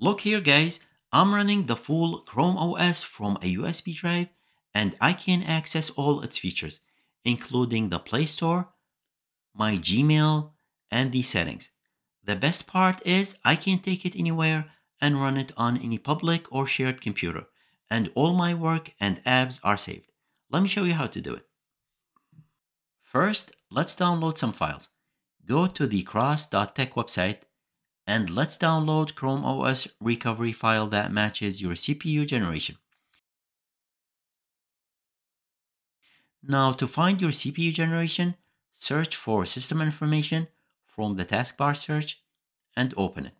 Look here guys, I'm running the full Chrome OS from a USB drive and I can access all its features, including the Play Store, my Gmail, and the settings. The best part is I can take it anywhere and run it on any public or shared computer, and all my work and apps are saved. Let me show you how to do it. First, let's download some files. Go to the cross.tech website and let's download ChromeOS recovery file that matches your CPU generation. Now to find your CPU generation, search for system information from the taskbar search and open it.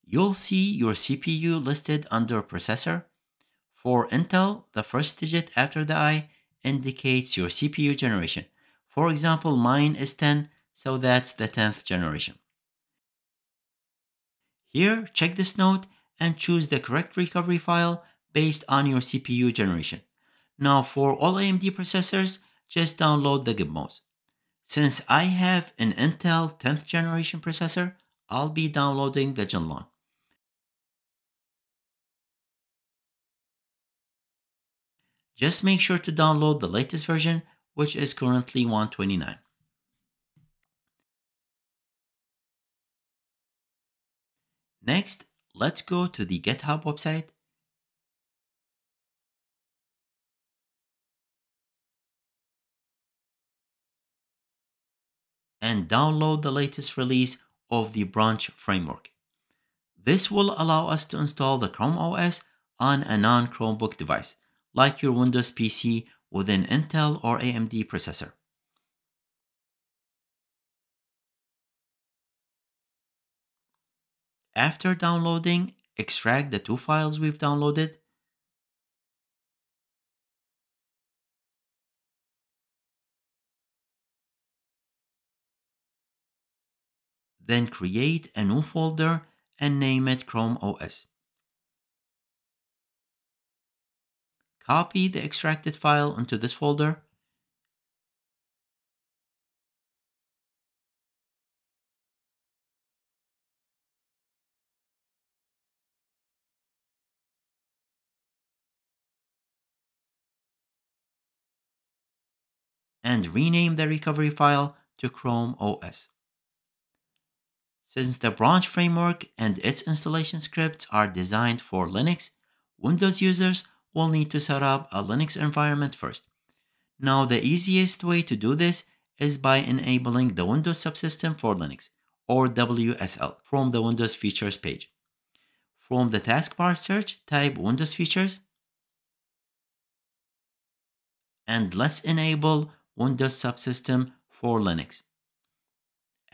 You'll see your CPU listed under processor. For Intel, the first digit after the I indicates your CPU generation. For example, mine is 10, so that's the 10th generation. Here, check this note and choose the correct recovery file based on your CPU generation. Now for all AMD processors, just download the gizmos. Since I have an Intel 10th generation processor, I'll be downloading the Genlon. Just make sure to download the latest version, which is currently 129. Next, let's go to the GitHub website and download the latest release of the branch framework. This will allow us to install the Chrome OS on a non-Chromebook device, like your Windows PC with an Intel or AMD processor. After downloading, extract the two files we've downloaded. Then create a new folder and name it Chrome OS. Copy the extracted file into this folder. And rename the recovery file to Chrome OS. Since the branch framework and its installation scripts are designed for Linux, Windows users will need to set up a Linux environment first. Now, the easiest way to do this is by enabling the Windows Subsystem for Linux, or WSL, from the Windows Features page. From the taskbar search, type Windows Features, and let's enable Windows Subsystem for Linux.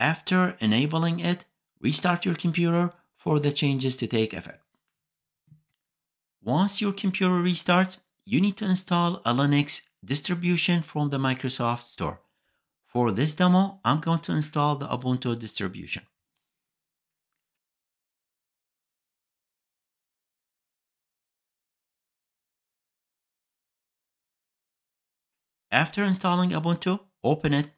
After enabling it, restart your computer for the changes to take effect. Once your computer restarts, you need to install a Linux distribution from the Microsoft Store. For this demo, I'm going to install the Ubuntu distribution. After installing Ubuntu, open it,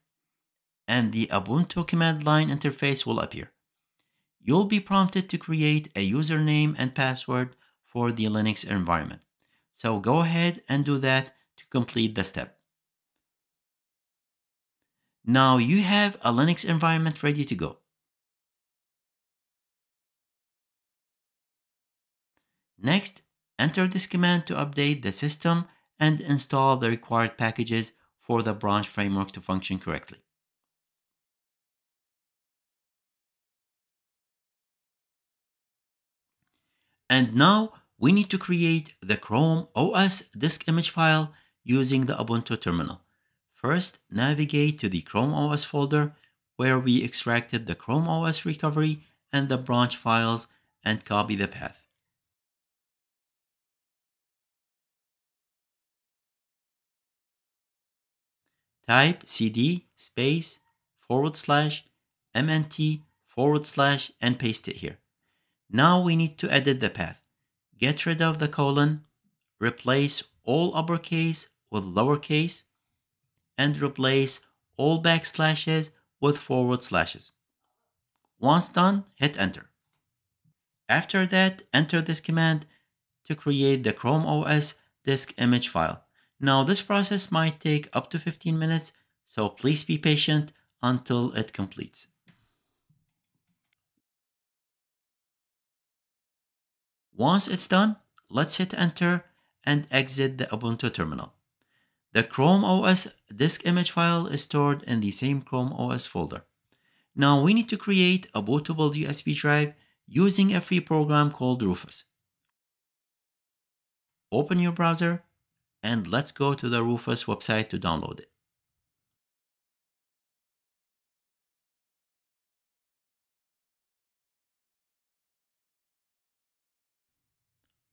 and the Ubuntu command line interface will appear. You'll be prompted to create a username and password for the Linux environment. So go ahead and do that to complete the step. Now you have a Linux environment ready to go. Next, enter this command to update the system and install the required packages for the branch framework to function correctly. And now we need to create the Chrome OS disk image file using the Ubuntu terminal. First, navigate to the Chrome OS folder where we extracted the Chrome OS recovery and the branch files and copy the path. Type cd space /mnt/ and paste it here. Now we need to edit the path. Get rid of the colon, replace all uppercase with lowercase, and replace all backslashes with forward slashes. Once done, hit enter. After that, enter this command to create the ChromeOS disk image file. Now, this process might take up to 15 minutes, so please be patient until it completes. Once it's done, let's hit enter and exit the Ubuntu terminal. The ChromeOS disk image file is stored in the same ChromeOS folder. Now we need to create a bootable USB drive using a free program called Rufus. Open your browser and let's go to the Rufus website to download it.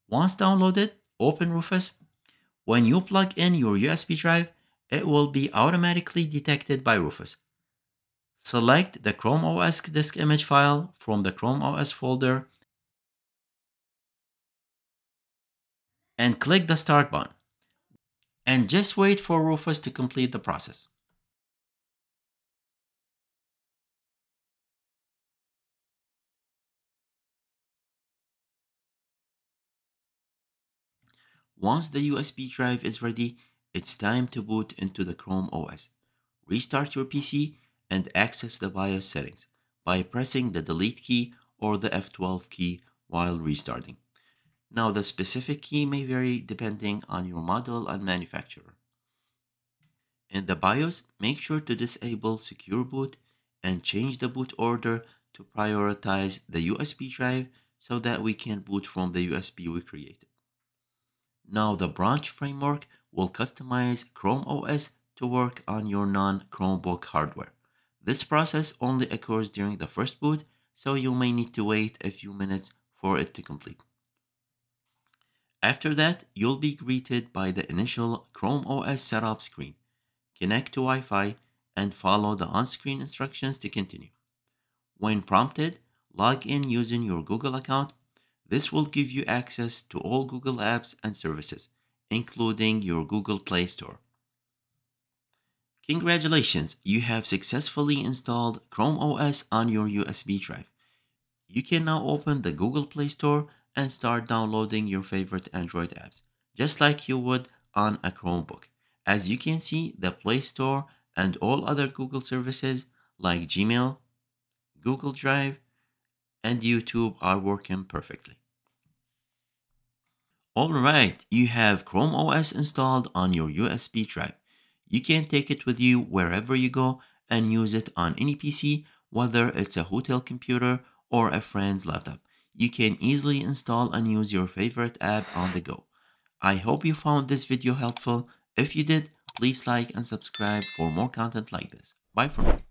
Once downloaded, open Rufus. When you plug in your USB drive, it will be automatically detected by Rufus. Select the ChromeOS disk image file from the ChromeOS folder and click the Start button. And just wait for Rufus to complete the process. Once the USB drive is ready, it's time to boot into the Chrome OS. Restart your PC and access the BIOS settings by pressing the Delete key or the F12 key while restarting. Now, the specific key may vary depending on your model and manufacturer. In the BIOS, make sure to disable Secure Boot and change the boot order to prioritize the USB drive so that we can boot from the USB we created. Now the branch framework will customize Chrome OS to work on your non-Chromebook hardware. This process only occurs during the first boot, so you may need to wait a few minutes for it to complete. After that, you'll be greeted by the initial Chrome OS setup screen. Connect to Wi-Fi and follow the on-screen instructions to continue. When prompted, log in using your Google account. This will give you access to all Google apps and services, including your Google Play Store. Congratulations, you have successfully installed Chrome OS on your USB drive. You can now open the Google Play Store and start downloading your favorite Android apps, just like you would on a Chromebook. As you can see, the Play Store and all other Google services like Gmail, Google Drive, and YouTube are working perfectly. Alright, you have Chrome OS installed on your USB drive. You can take it with you wherever you go and use it on any PC, whether it's a hotel computer or a friend's laptop. You can easily install and use your favorite app on the go. I hope you found this video helpful. If you did, please like and subscribe for more content like this. Bye for now.